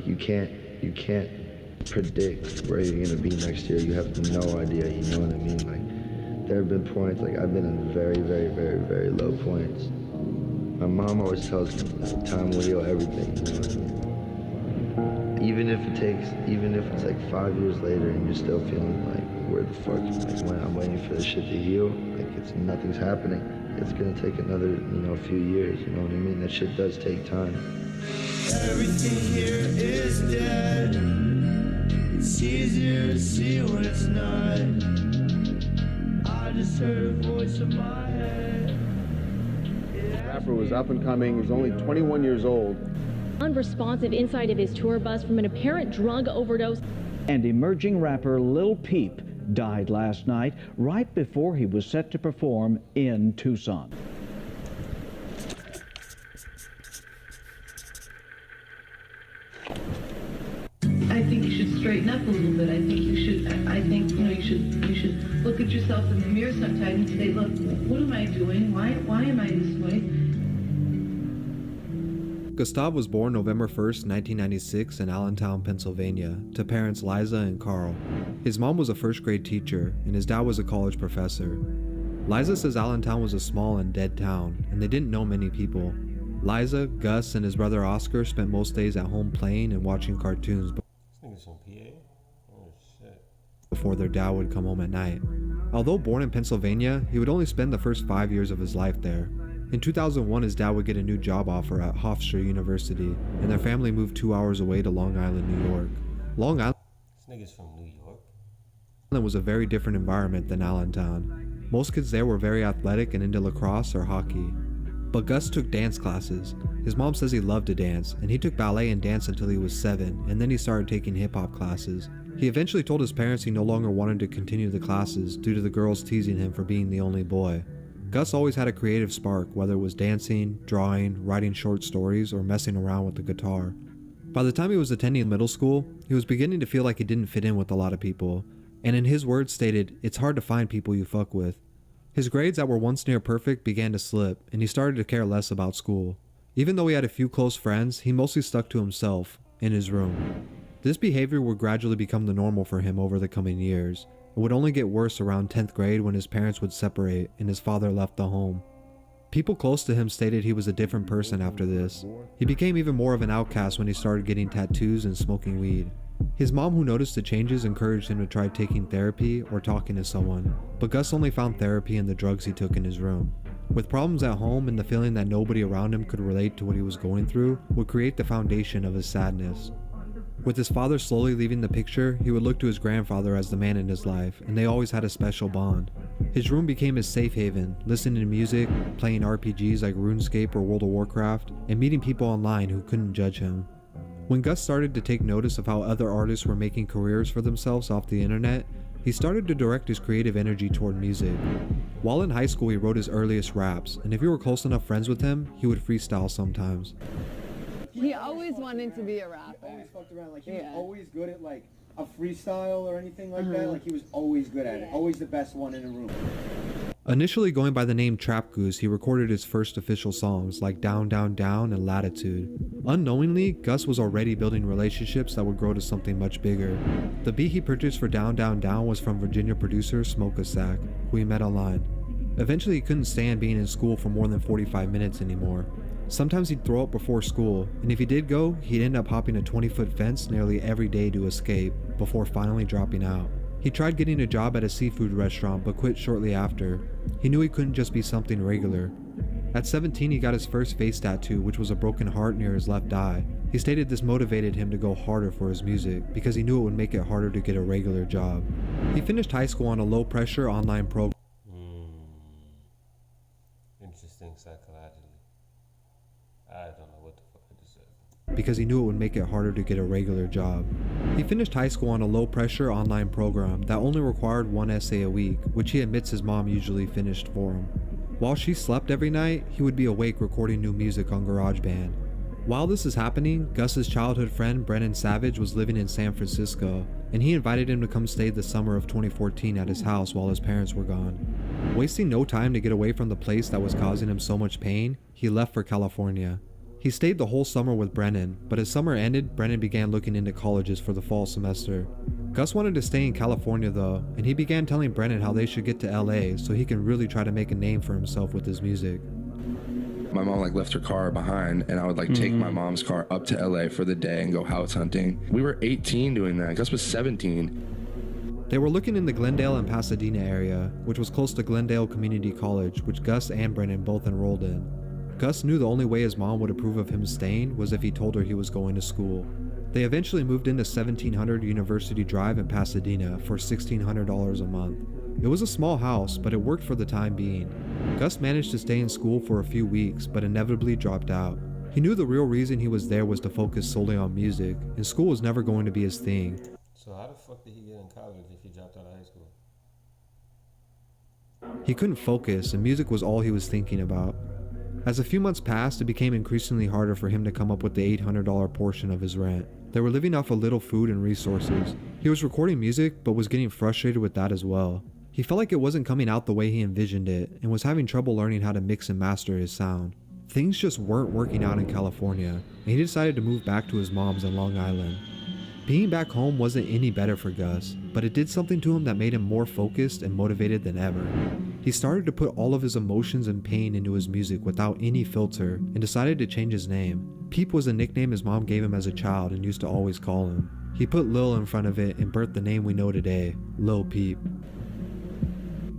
like you can't predict where you're gonna be next year. You have no idea, you know what I mean? Like there have been points, like I've been in very, very, very, very low points. My mom always tells me, like, time will heal everything, you know what I mean? Even if it's like 5 years later and you're still feeling like, where the fuck, like when I'm waiting for this shit to heal, like nothing's happening. It's gonna take another, few years, you know what I mean? That shit does take time. Everything here is dead. It's easier to see when it's not. I just heard a voice in my head. The rapper was up and coming. He's only 21 years old. Unresponsive inside of his tour bus from an apparent drug overdose. And emerging rapper Lil Peep died last night right before he was set to perform in Tucson. I think you should straighten up a little bit. I think you should look at yourself in the mirror sometimes and say, look, what am I doing? Why am I this way? Gustav was born November 1st, 1996 in Allentown, Pennsylvania, to parents Liza and Carl. His mom was a first-grade teacher, and his dad was a college professor. Liza says Allentown was a small and dead town, and they didn't know many people. Liza, Gus, and his brother Oscar spent most days at home playing and watching cartoons before their dad would come home at night. Although born in Pennsylvania, he would only spend the first 5 years of his life there. In 2001, his dad would get a new job offer at Hofstra University, and their family moved 2 hours away to Long Island, New York. Long Island This nigga's from New York. was a very different environment than Allentown. Most kids there were very athletic and into lacrosse or hockey. But Gus took dance classes. His mom says he loved to dance, and he took ballet and dance until he was 7, and then he started taking hip-hop classes. He eventually told his parents he no longer wanted to continue the classes due to the girls teasing him for being the only boy. Gus always had a creative spark, whether it was dancing, drawing, writing short stories, or messing around with the guitar. By the time he was attending middle school, he was beginning to feel like he didn't fit in with a lot of people, and in his words stated, "It's hard to find people you fuck with." His grades that were once near perfect began to slip, and he started to care less about school. Even though he had a few close friends, he mostly stuck to himself, in his room. This behavior would gradually become the normal for him over the coming years. It would only get worse around 10th grade when his parents would separate and his father left the home. People close to him stated he was a different person after this. He became even more of an outcast when he started getting tattoos and smoking weed. His mom, who noticed the changes, encouraged him to try taking therapy or talking to someone, but Gus only found therapy in the drugs he took in his room. With problems at home and the feeling that nobody around him could relate to what he was going through would create the foundation of his sadness. With his father slowly leaving the picture, he would look to his grandfather as the man in his life, and they always had a special bond. His room became his safe haven, listening to music, playing RPGs like RuneScape or World of Warcraft, and meeting people online who couldn't judge him. When Gus started to take notice of how other artists were making careers for themselves off the internet, he started to direct his creative energy toward music. While in high school, he wrote his earliest raps, and if you were close enough friends with him, he would freestyle sometimes. He always wanted to be a rapper. He always fucked around. Like, he was always good at, like, a freestyle or anything like that. Like, he was always good at it. Always the best one in the room. Initially going by the name Trap Goose, he recorded his first official songs like Down, Down, Down and Latitude. Unknowingly, Gus was already building relationships that would grow to something much bigger. The beat he produced for Down, Down, Down was from Virginia producer Smoke a Sack, who he met online. Eventually, he couldn't stand being in school for more than 45 minutes anymore. Sometimes he'd throw up before school, and if he did go, he'd end up hopping a 20-foot fence nearly every day to escape, before finally dropping out. He tried getting a job at a seafood restaurant but quit shortly after. He knew he couldn't just be something regular. At 17, he got his first face tattoo, which was a broken heart near his left eye. He stated this motivated him to go harder for his music, because he knew it would make it harder to get a regular job. He finished high school on a low-pressure online program. Interesting psychologically. I don't know what the fuck I just said. Because he knew it would make it harder to get a regular job. He finished high school on a low-pressure online program that only required one essay a week, which he admits his mom usually finished for him. While she slept every night, he would be awake recording new music on GarageBand. While this is happening, Gus's childhood friend Brennan Savage was living in San Francisco, and he invited him to come stay the summer of 2014 at his house while his parents were gone. Wasting no time to get away from the place that was causing him so much pain, he left for California. He He stayed the whole summer with Brennan, but as summer ended, Brennan began looking into colleges for the fall semester. Gus wanted to stay in California though, and he began telling Brennan how they should get to LA so he can really try to make a name for himself with his music. My mom left her car behind, and I would take my mom's car up to LA for the day and go house hunting. We were 18 doing that. Gus was 17. They were looking in the Glendale and Pasadena area, which was close to Glendale Community College, which Gus and Brennan both enrolled in. Gus knew the only way his mom would approve of him staying was if he told her he was going to school. They eventually moved into 1700 University Drive in Pasadena for $1,600 a month. It was a small house, but it worked for the time being. Gus managed to stay in school for a few weeks, but inevitably dropped out. He knew the real reason he was there was to focus solely on music, and school was never going to be his thing. So how the fuck did he get in college if he dropped out of high school? He couldn't focus, and music was all he was thinking about. As a few months passed, it became increasingly harder for him to come up with the $800 portion of his rent. They were living off of little food and resources. He was recording music, but was getting frustrated with that as well. He felt like it wasn't coming out the way he envisioned it, and was having trouble learning how to mix and master his sound. Things just weren't working out in California, and he decided to move back to his mom's in Long Island. Being back home wasn't any better for Gus, but it did something to him that made him more focused and motivated than ever. He started to put all of his emotions and pain into his music without any filter, and decided to change his name. Peep was a nickname his mom gave him as a child and used to always call him. He put Lil in front of it and birthed the name we know today, Lil Peep.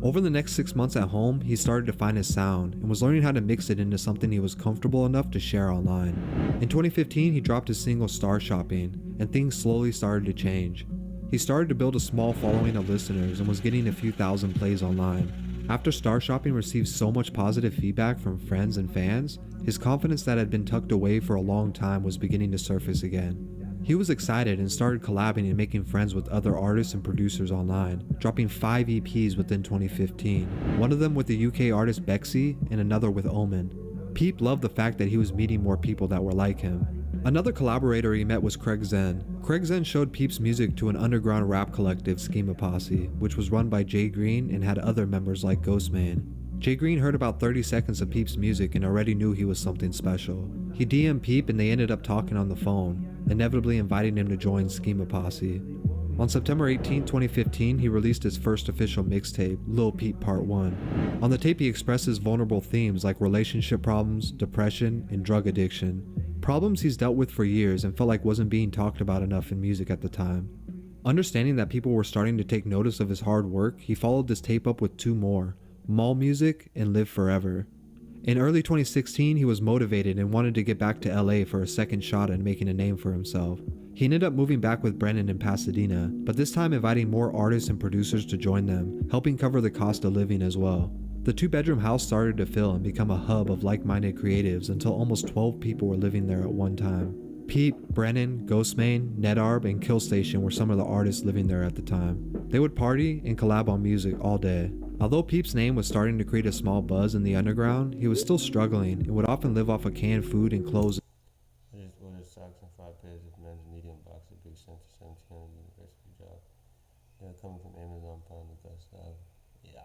Over the next 6 months at home, he started to find his sound and was learning how to mix it into something he was comfortable enough to share online. In 2015, he dropped his single Star Shopping, and things slowly started to change. He started to build a small following of listeners and was getting a few thousand plays online. After Star Shopping received so much positive feedback from friends and fans, his confidence that had been tucked away for a long time was beginning to surface again. He was excited and started collabing and making friends with other artists and producers online, dropping 5 EPs within 2015, one of them with the UK artist Bexy and another with Omen. Peep loved the fact that he was meeting more people that were like him. Another collaborator he met was Craig Zen. Craig Zen showed Peep's music to an underground rap collective, Schema Posse, which was run by Jay Green and had other members like Ghostman. Jay Green heard about 30 seconds of Peep's music and already knew he was something special. He DM'd Peep and they ended up talking on the phone, inevitably inviting him to join Schema Posse. On September 18, 2015, he released his first official mixtape, Lil Peep Part 1. On the tape he expresses vulnerable themes like relationship problems, depression, and drug addiction. Problems he's dealt with for years and felt like wasn't being talked about enough in music at the time. Understanding that people were starting to take notice of his hard work, he followed this tape up with 2 more, Mall Music and Live Forever. In early 2016, he was motivated and wanted to get back to LA for a second shot at making a name for himself. He ended up moving back with Brennan in Pasadena, but this time inviting more artists and producers to join them, helping cover the cost of living as well. The 2-bedroom house started to fill and become a hub of like-minded creatives until almost 12 people were living there at one time. Peep, Brennan, Ghostman, Nedarb, and Killstation were some of the artists living there at the time. They would party and collab on music all day. Although Peep's name was starting to create a small buzz in the underground, he was still struggling and would often live off of canned food and clothes. I just ordered socks and 5 pairs of men's medium box at Big Center 1700 University Drive. They're coming from Amazon Prime to Gus. Yeah,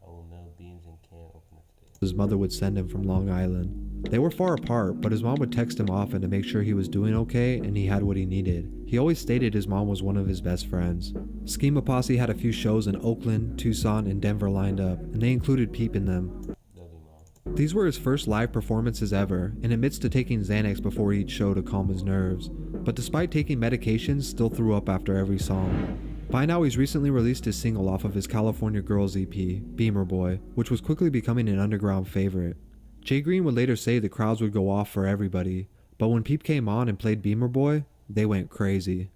I will mail beans and can opener today. His mother would send him from Long Island. They were far apart, but his mom would text him often to make sure he was doing okay and he had what he needed. He always stated his mom was one of his best friends. Schema Posse had a few shows in Oakland, Tucson, and Denver lined up, and they included Peep in them. These were his first live performances ever, and admits to taking Xanax before each show to calm his nerves, but despite taking medications, still threw up after every song. By now, he's recently released his single off of his California Girls EP, Beamer Boy, which was quickly becoming an underground favorite. Jay Green would later say the crowds would go off for everybody, but when Peep came on and played Beamer Boy, they went crazy.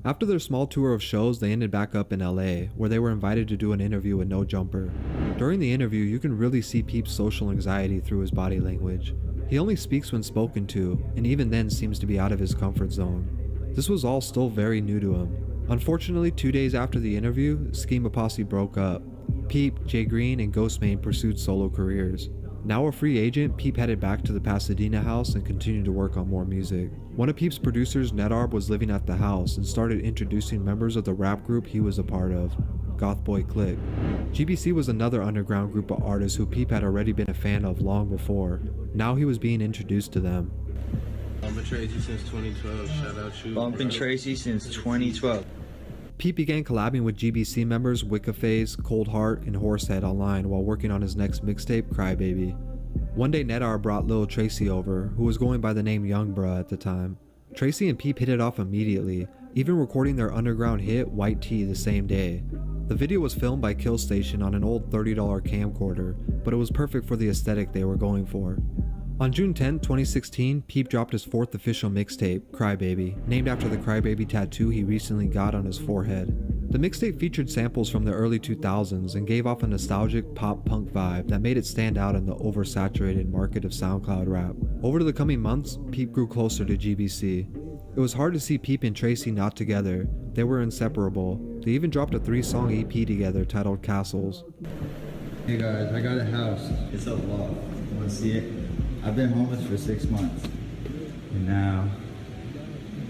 After their small tour of shows, they ended back up in LA, where they were invited to do an interview with No Jumper. During the interview, you can really see Peep's social anxiety through his body language. He only speaks when spoken to, and even then seems to be out of his comfort zone. This was all still very new to him. Unfortunately, 2 days after the interview, Schema Posse broke up. Peep, Jay Green, and Ghostman pursued solo careers. Now a free agent, Peep headed back to the Pasadena house and continued to work on more music. One of Peep's producers, Nedarb, was living at the house and started introducing members of the rap group he was a part of, Goth Boy Clique. GBC was another underground group of artists who Peep had already been a fan of long before. Now he was being introduced to them. Bumpin' Tracy since 2012, shout out you. Bumpin' Tracy since 2012. Peep began collabing with GBC members Wicca Phase, Cold Heart, and Horsehead online while working on his next mixtape, Crybaby. One day Nedarb brought Lil Tracy over, who was going by the name Young Bruh at the time. Tracy and Peep hit it off immediately, even recording their underground hit White Tee the same day. The video was filmed by Kill Station on an old $30 camcorder, but it was perfect for the aesthetic they were going for. On June 10, 2016, Peep dropped his fourth official mixtape, Crybaby, named after the Crybaby tattoo he recently got on his forehead. The mixtape featured samples from the early 2000s and gave off a nostalgic pop-punk vibe that made it stand out in the oversaturated market of SoundCloud rap. Over the coming months, Peep grew closer to GBC. It was hard to see Peep and Tracy not together. They were inseparable. They even dropped a 3-song EP together titled Castles. Hey guys, I got a house. It's a loft. You wanna see it? I've been homeless for 6 months, and now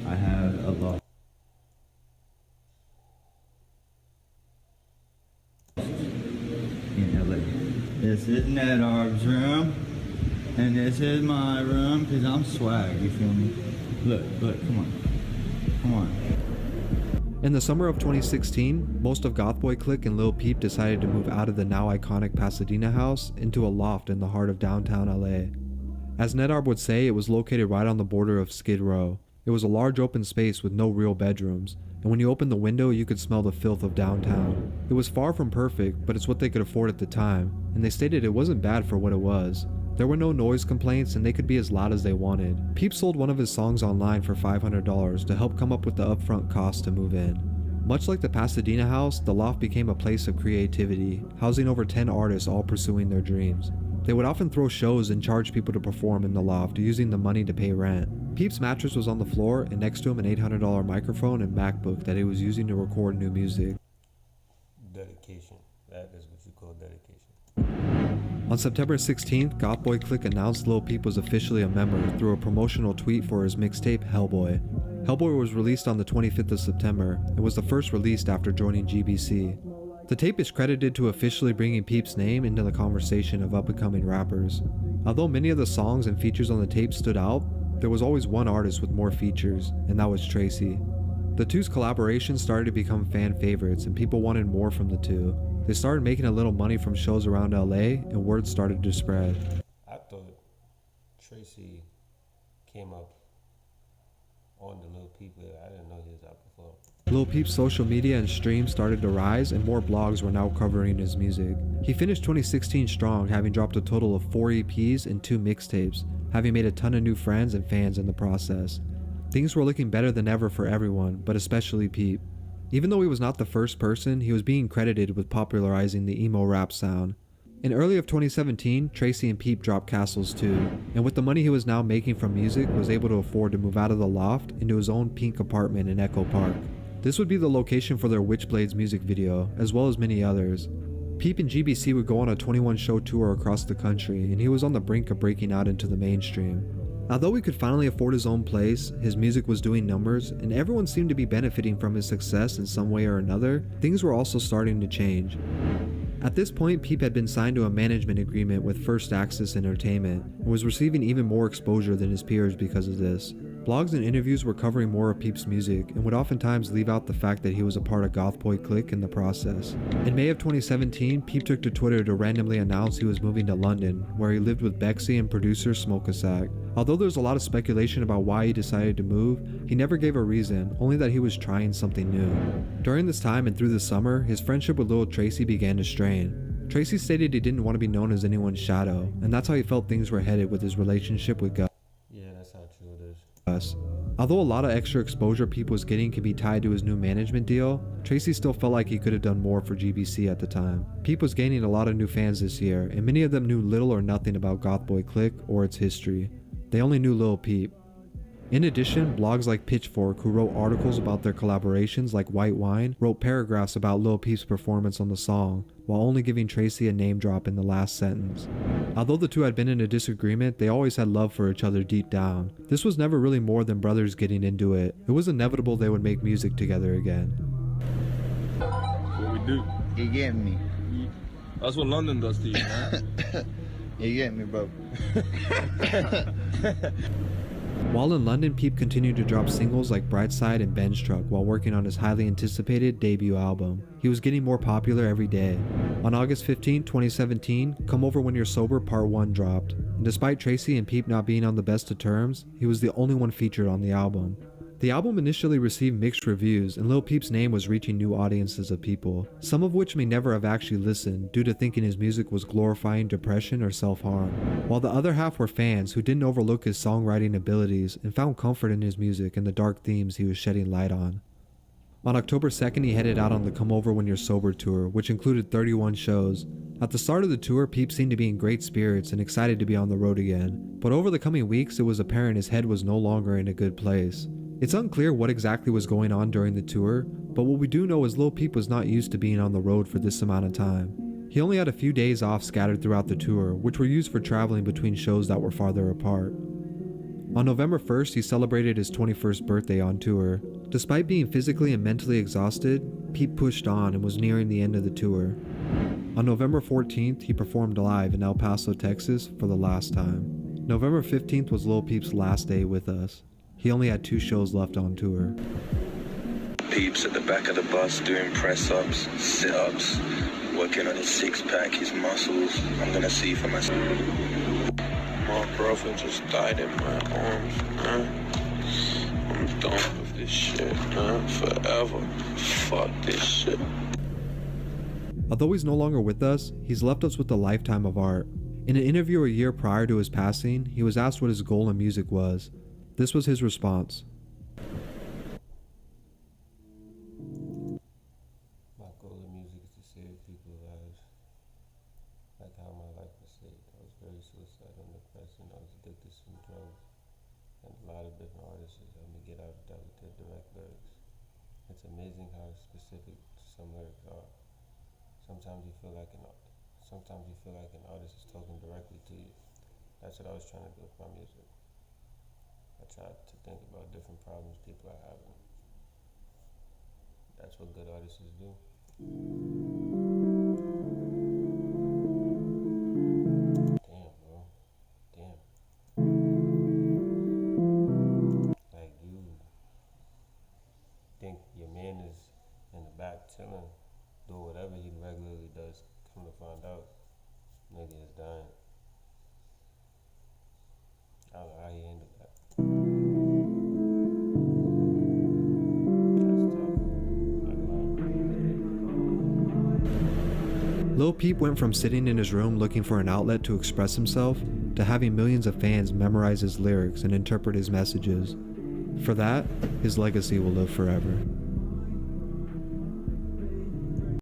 I have a loft in LA. This is Nedarb's room, and this is my room, cause I'm swag, you feel me? Look, come on. In the summer of 2016, most of Goth Boy Clique and Lil Peep decided to move out of the now iconic Pasadena house into a loft in the heart of downtown LA. As Nedarb would say, it was located right on the border of Skid Row. It was a large open space with no real bedrooms, and when you opened the window you could smell the filth of downtown. It was far from perfect, but it's what they could afford at the time, and they stated it wasn't bad for what it was. There were no noise complaints and they could be as loud as they wanted. Peep sold one of his songs online for $500 to help come up with the upfront cost to move in. Much like the Pasadena house, the loft became a place of creativity, housing over 10 artists all pursuing their dreams. They would often throw shows and charge people to perform in the loft, using the money to pay rent. Peep's mattress was on the floor, and next to him an $800 microphone and MacBook that he was using to record new music. Dedication. That is what you call dedication. On September 16th, Goth Boy Clique announced Lil Peep was officially a member through a promotional tweet for his mixtape, Hellboy. Hellboy was released on the 25th of September, and was the first released after joining GBC. The tape is credited to officially bringing Peep's name into the conversation of up-and-coming rappers. Although many of the songs and features on the tape stood out, there was always one artist with more features, and that was Tracy. The two's collaborations started to become fan favorites, and people wanted more from the two. They started making a little money from shows around LA, and word started to spread. I thought Tracy came up on the Lil Peep. I didn't know he was out before. Lil Peep's social media and streams started to rise, and more blogs were now covering his music. He finished 2016 strong, having dropped a total of 4 EPs and 2 mixtapes, having made a ton of new friends and fans in the process. Things were looking better than ever for everyone, but especially Peep. Even though he was not the first person, he was being credited with popularizing the emo rap sound. In early of 2017, Tracy and Peep dropped Castles too, and with the money he was now making from music, was able to afford to move out of the loft into his own pink apartment in Echo Park. This would be the location for their Witchblades music video, as well as many others. Peep and GBC would go on a 21-show tour across the country, and he was on the brink of breaking out into the mainstream. Although he could finally afford his own place, his music was doing numbers, and everyone seemed to be benefiting from his success in some way or another, things were also starting to change. At this point, Peep had been signed to a management agreement with First Access Entertainment, and was receiving even more exposure than his peers because of this. Blogs and interviews were covering more of Peep's music, and would oftentimes leave out the fact that he was a part of Goth Boy Clique in the process. In May of 2017, Peep took to Twitter to randomly announce he was moving to London, where he lived with Bexy and producer Smoke a Sack. Although there's a lot of speculation about why he decided to move, he never gave a reason, only that he was trying something new. During this time and through the summer, his friendship with Lil Tracy began to strain. Tracy stated he didn't want to be known as anyone's shadow, and that's how he felt things were headed with his relationship with Gus. Yeah, that's how true it is. Although a lot of extra exposure Peep was getting can be tied to his new management deal, Tracy still felt like he could have done more for GBC at the time. Peep was gaining a lot of new fans this year, and many of them knew little or nothing about Goth Boy Clique or its history. They only knew Lil Peep. In addition, blogs like Pitchfork, who wrote articles about their collaborations like White Wine, wrote paragraphs about Lil Peep's performance on the song, while only giving Tracy a name drop in the last sentence. Although the two had been in a disagreement, they always had love for each other deep down. This was never really more than brothers getting into it. It was inevitable they would make music together again. What we do? You get me. That's what London does to you, man. You get me, bro. While in London, Peep continued to drop singles like Brightside and Ben's Truck while working on his highly anticipated debut album. He was getting more popular every day. On August 15, 2017, Come Over When You're Sober Part 1 dropped, and despite Tracy and Peep not being on the best of terms, he was the only one featured on the album. The album initially received mixed reviews, and Lil Peep's name was reaching new audiences of people, some of which may never have actually listened due to thinking his music was glorifying depression or self-harm, while the other half were fans who didn't overlook his songwriting abilities and found comfort in his music and the dark themes he was shedding light on. On October 2nd, he headed out on the Come Over When You're Sober tour, which included 31 shows. At the start of the tour, Peep seemed to be in great spirits and excited to be on the road again, but over the coming weeks, it was apparent his head was no longer in a good place. It's unclear what exactly was going on during the tour, but what we do know is Lil Peep was not used to being on the road for this amount of time. He only had a few days off scattered throughout the tour, which were used for traveling between shows that were farther apart. On November 1st, he celebrated his 21st birthday on tour. Despite being physically and mentally exhausted, Peep pushed on and was nearing the end of the tour. On November 14th, he performed live in El Paso, Texas for the last time. November 15th was Lil Peep's last day with us. He only had 2 shows left on tour. Peeps at the back of the bus doing press-ups, sit-ups, working on his six-pack, his muscles. I'm gonna see for myself. My brother just died in my arms, man. I'm done with this shit, man. Forever. Fuck this shit. Although he's no longer with us, he's left us with a lifetime of art. In an interview a year prior to his passing, he was asked what his goal in music was. This was his response. My goal in music is to save people's lives. Like how my life was saved. I was very suicidal and depressed, and I was addicted to some drugs. And a lot of different artists helped me get out of that with their direct lyrics. It's amazing how specific some lyrics are. Sometimes you feel like an artist is talking directly to you. That's what I was trying to do with my music. I tried to think about different problems people are having. That's what good artists do. Damn, bro. Damn. Like, you think your man is in the back chilling, doing whatever he regularly does, come to find out, nigga is dying. I don't know how he handled that. Lil Peep went from sitting in his room looking for an outlet to express himself to having millions of fans memorize his lyrics and interpret his messages. For that, his legacy will live forever.